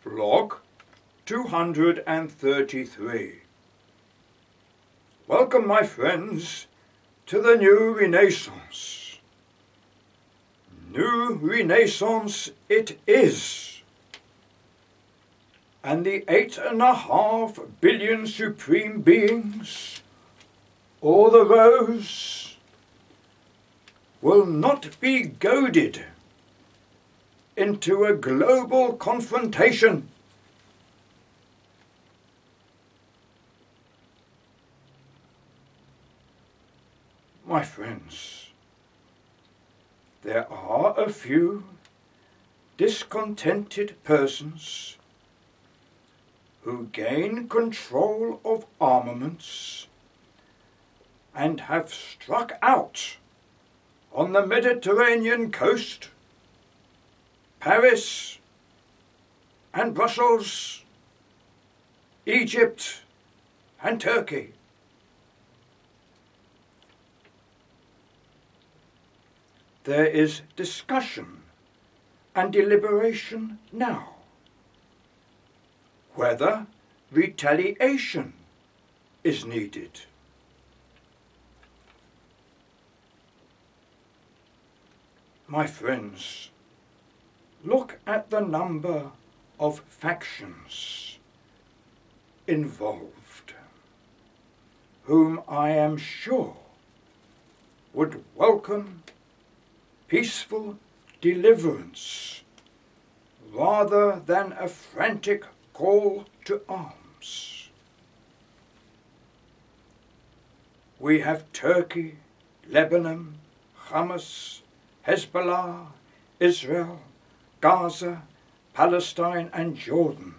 Blog 233. Welcome, my friends, to the New Renaissance. New Renaissance it is. And the 8.5 billion supreme beings, or the rose, will not be goaded into a global confrontation. My friends, there are a few discontented persons who gain control of armaments and have struck out on the Mediterranean coast, Paris and Brussels, Egypt and Turkey. There is discussion and deliberation now whether retaliation is needed. My friends, look at the number of factions involved, whom I am sure would welcome peaceful deliverance rather than a frantic call to arms. We have Turkey, Lebanon, Hamas, Hezbollah, Israel, Gaza, Palestine and Jordan,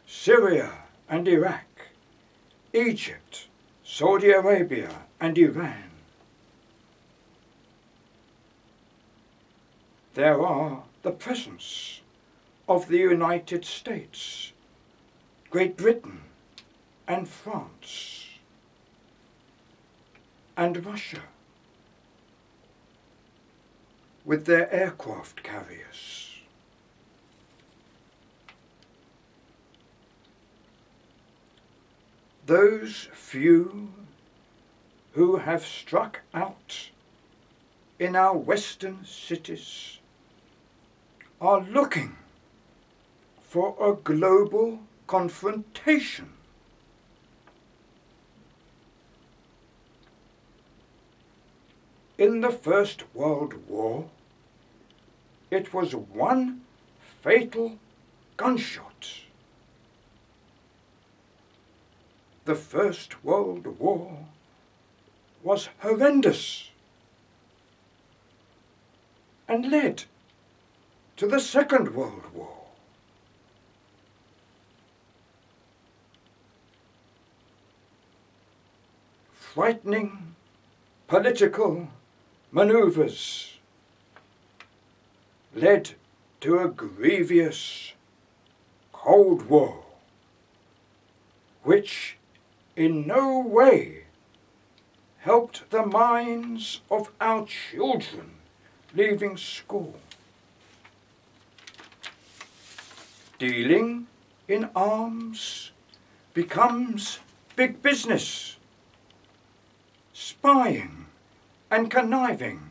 Syria and Iraq, Egypt, Saudi Arabia and Iran. There are the presence of the United States, Great Britain and France, and Russia with their aircraft carriers. Those few who have struck out in our Western cities are looking for a global confrontation. In the First World War, it was one fatal gunshot. The First World War was horrendous and led to the Second World War. Frightening political maneuvers led to a grievous Cold War, which in no way helped the minds of our children leaving school. Dealing in arms becomes big business. Spying and conniving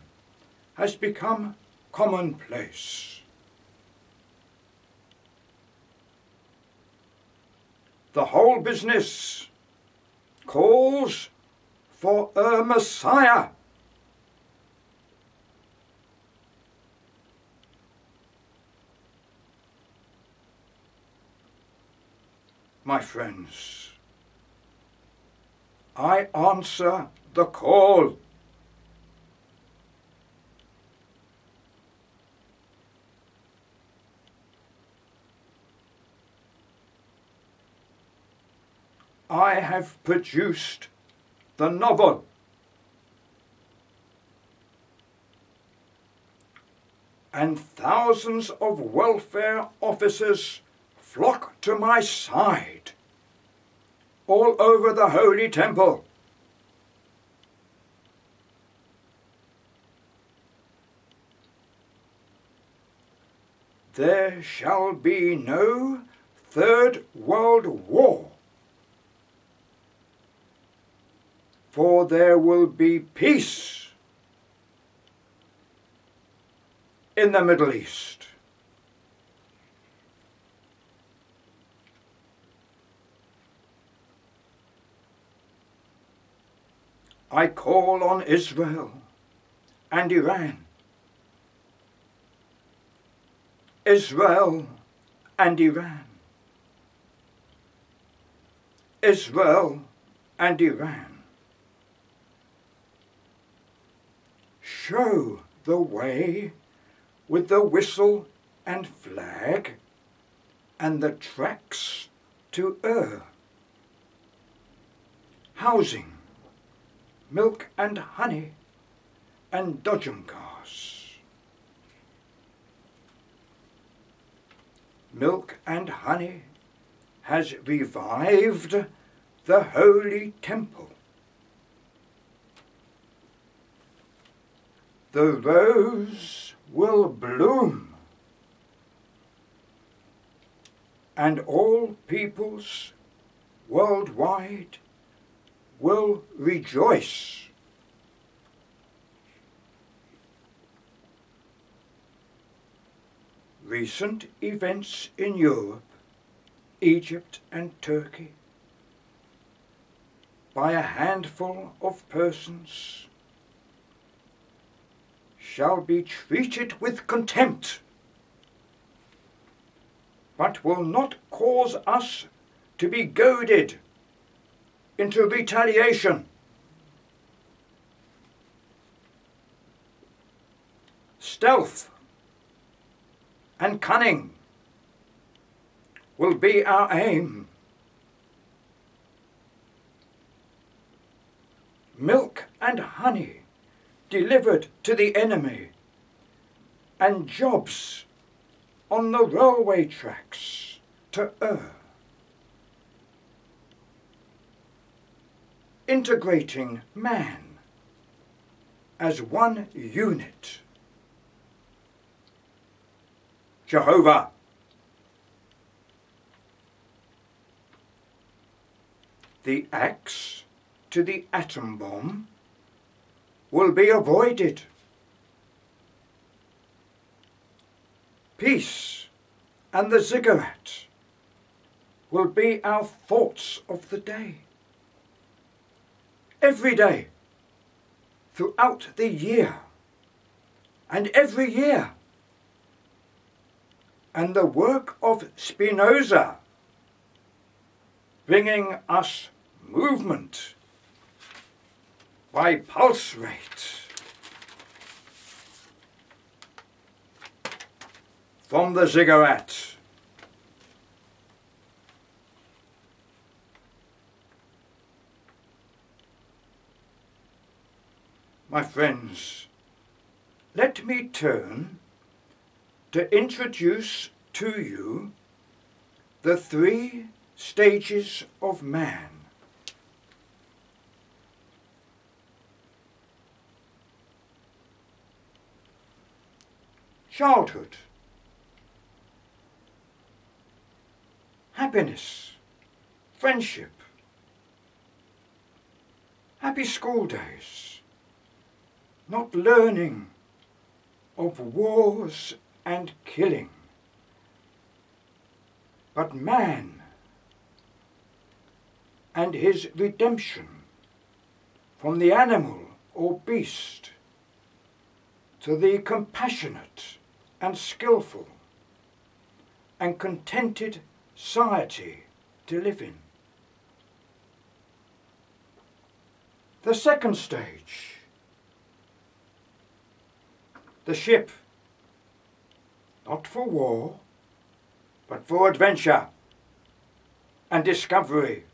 has become commonplace. The whole business calls for a Messiah. My friends, I answer the call. I have produced the novel. And thousands of welfare officers flock to my side all over the Holy Temple. there shall be no Third World War, for there will be peace in the Middle East. I call on Israel and Iran, Israel and Iran, Israel and Iran. Show the way with the whistle and flag and the tracks to housing, milk and honey and dodgem cars. Milk and honey has revived the holy temple. The rose will bloom, and all peoples worldwide will rejoice. Recent events in Europe, Egypt and Turkey, by a handful of persons, shall be treated with contempt, but will not cause us to be goaded into retaliation. Stealth and cunning will be our aim. Milk and honey delivered to the enemy, and jobs on the railway tracks to integrating man as one unit. Jehovah, the axe to the atom bomb will be avoided. Peace and the ziggurat will be our thoughts of the day. Every day, throughout the year, and every year. And the work of Spinoza, bringing us movement by pulse rate from the ziggurat. My friends, let me turn to introduce to you the 3 stages of man. Childhood, happiness, friendship, happy school days, not learning of wars and killing, but man and his redemption from the animal or beast to the compassionate and skillful and contented society to live in. The second stage, the ship, not for war, but for adventure and discovery,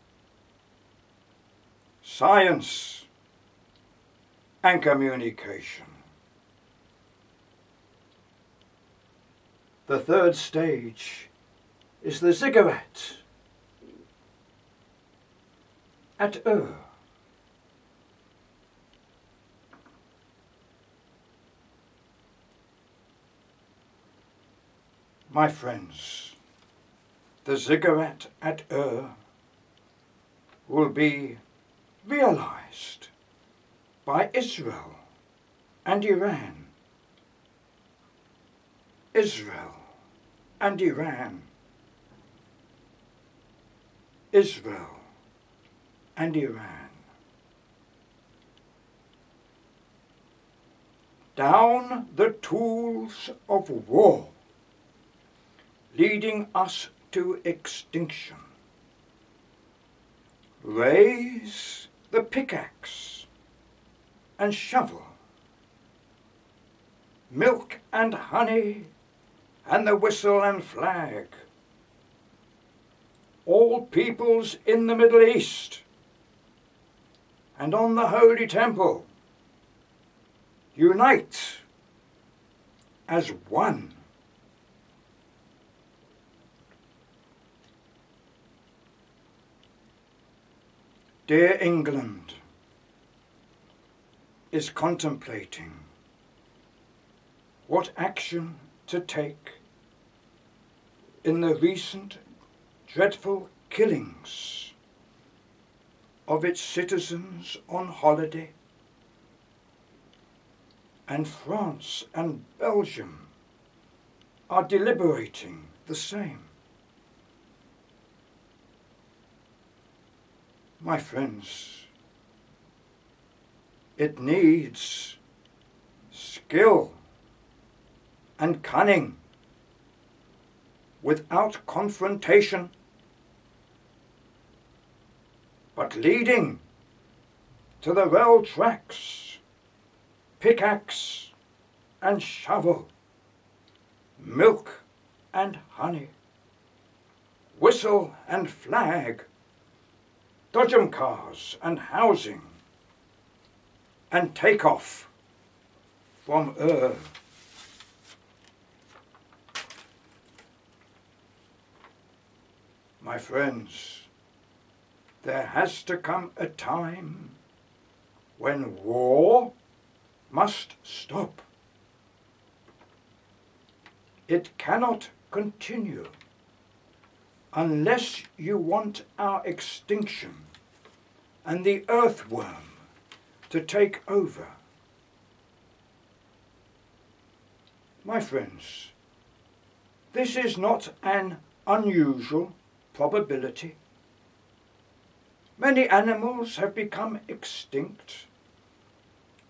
science and communication. The third stage is the ziggurat at My friends, the ziggurat at Ur will be realized by Israel and Iran. Israel and Iran. Israel and Iran. Down the tools of war, leading us to extinction. Raise the pickaxe and shovel, milk and honey and the whistle and flag. All peoples in the Middle East and on the Holy Temple, unite as one. Dear England is contemplating what action to take in the recent dreadful killings of its citizens on holiday, and France and Belgium are deliberating the same. My friends, it needs skill and cunning without confrontation, but leading to the rail tracks, pickaxe and shovel, milk and honey, whistle and flag, dodgem cars and housing, and take off from Ur. My friends, there has to come a time when war must stop. It cannot continue unless you want our extinction and the earthworm to take over. My friends, this is not an unusual probability. Many animals have become extinct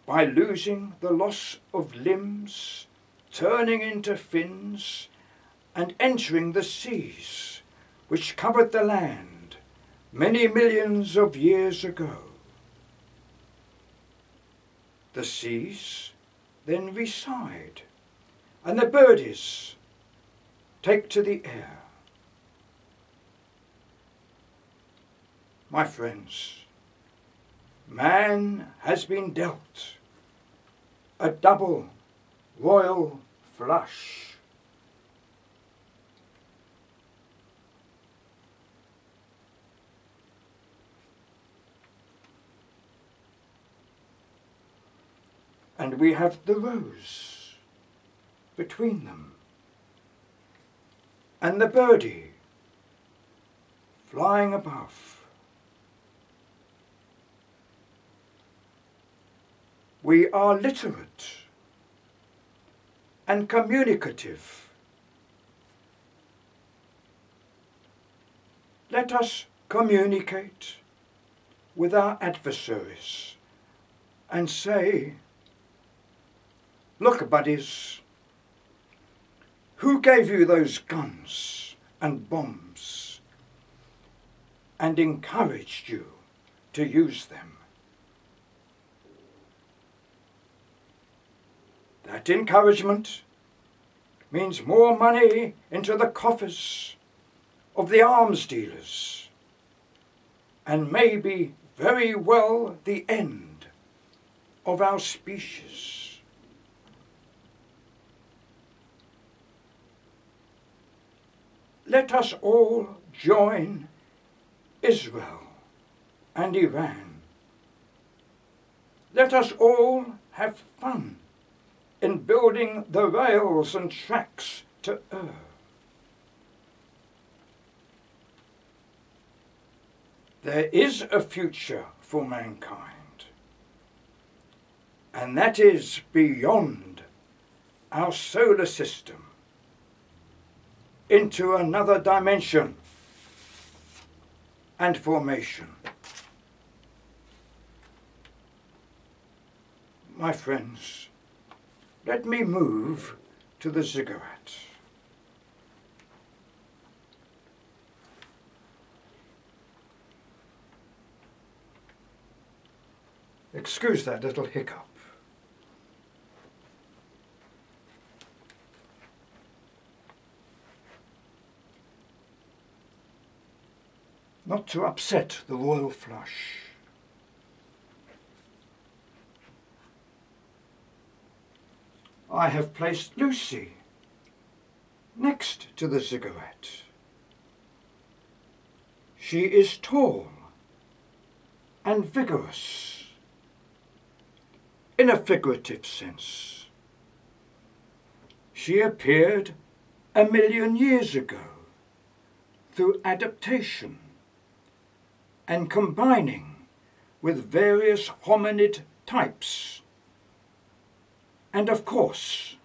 by losing the loss of limbs, turning into fins, and entering the seas, which covered the land many millions of years ago. The seas then reside, and the birdies take to the air. My friends, man has been dealt a double royal flush. And we have the rose between them, and the birdie flying above. We are literate and communicative. Let us communicate with our adversaries and say, look, buddies, who gave you those guns and bombs and encouraged you to use them? That encouragement means more money into the coffers of the arms dealers, and maybe very well the end of our species. Let us all join Israel and Iran. Let us all have fun in building the rails and tracks to Ur. There is a future for mankind, and that is beyond our solar system, into another dimension and formation. My friends, let me move to the ziggurat. Excuse that little hiccup. Not to upset the royal flush. I have placed Lucy next to the ziggurat. She is tall and vigorous, in a figurative sense. She appeared 1,000,000 years ago through adaptation and combining with various hominid types, and of course,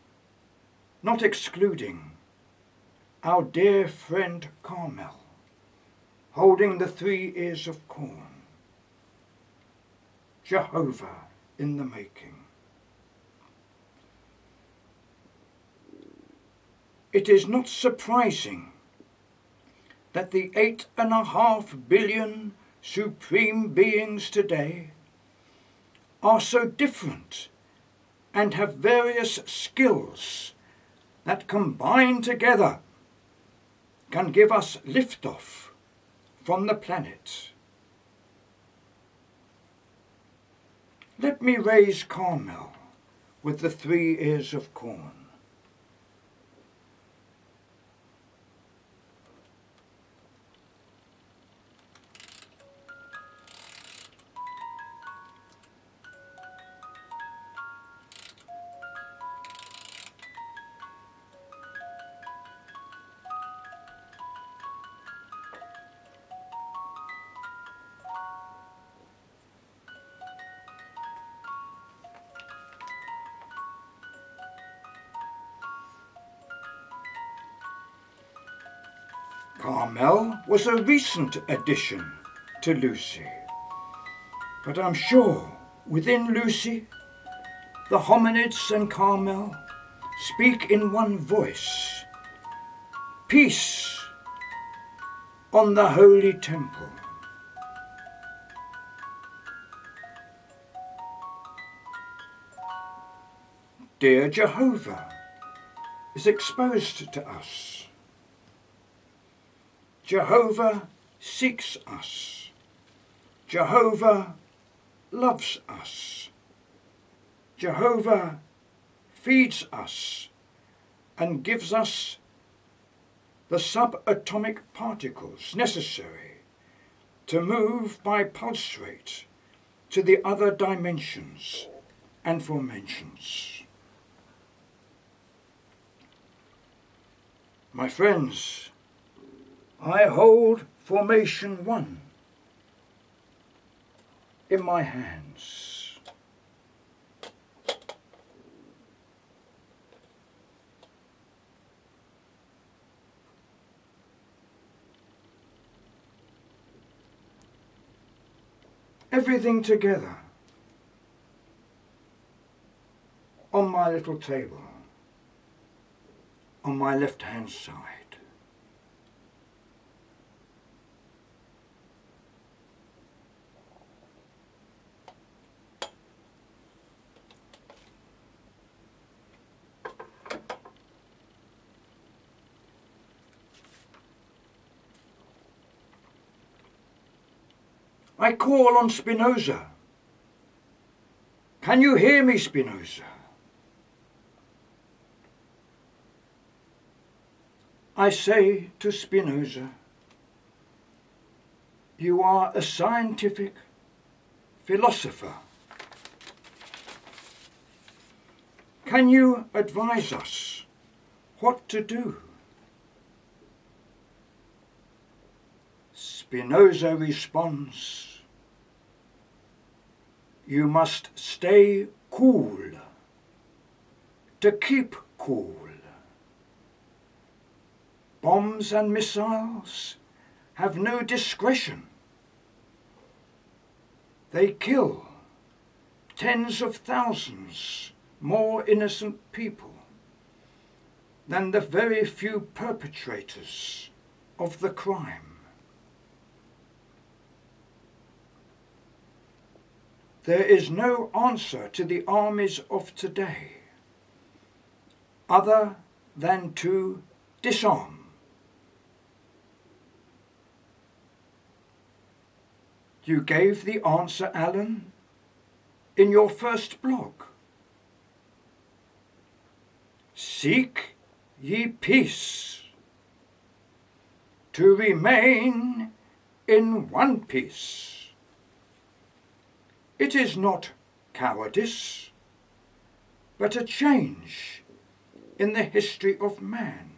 not excluding our dear friend Carmel, holding the 3 ears of corn. Jehovah in the making. It is not surprising that the 8.5 billion supreme beings today are so different and have various skills that combined together can give us liftoff from the planet. Let me raise Carmel with the 3 ears of corn. Carmel was a recent addition to Lucy, but I'm sure within Lucy, the hominids and Carmel speak in one voice. Peace on the holy temple. Dear Jehovah is exposed to us. Jehovah seeks us. Jehovah loves us. Jehovah feeds us and gives us the subatomic particles necessary to move by pulse rate to the other dimensions and formations. My friends, I hold Formation 1 in my hands. Everything together on my little table, on my left-hand side. I call on Spinoza. Can you hear me, Spinoza? I say to Spinoza, you are a scientific philosopher. Can you advise us what to do? Spinoza responds, you must stay cool to keep cool. Bombs and missiles have no discretion. They kill tens of thousands more innocent people than the very few perpetrators of the crime. There is no answer to the armies of today other than to disarm. You gave the answer, Alan, in your first blog. Seek ye peace, to remain in one piece. It is not cowardice, but a change in the history of man,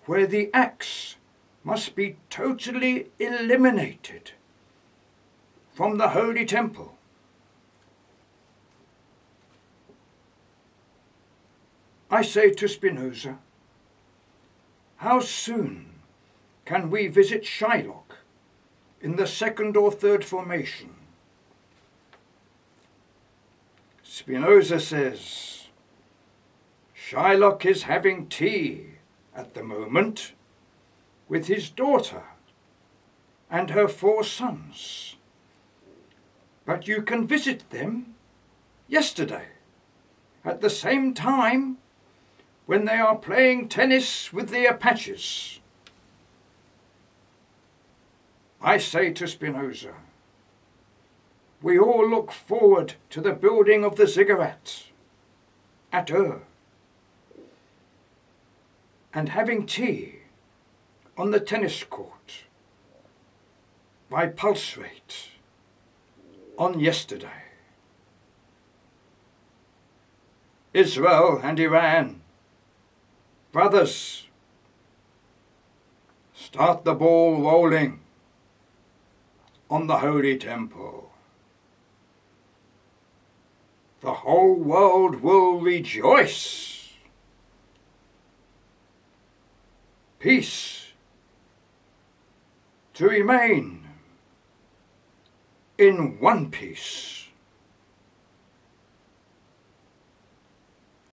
where the axe must be totally eliminated from the Holy Temple. I say to Spinoza, how soon can we visit Shylock in the second or third formation? Spinoza says, Shylock is having tea at the moment with his daughter and her 4 sons. But you can visit them yesterday at the same time when they are playing tennis with the Apaches. I say to Spinoza, we all look forward to the building of the ziggurat at Ur and having tea on the tennis court by pulse rate on yesterday. Israel and Iran, brothers, start the ball rolling on the Holy Temple. The whole world will rejoice. Peace to remain in one piece.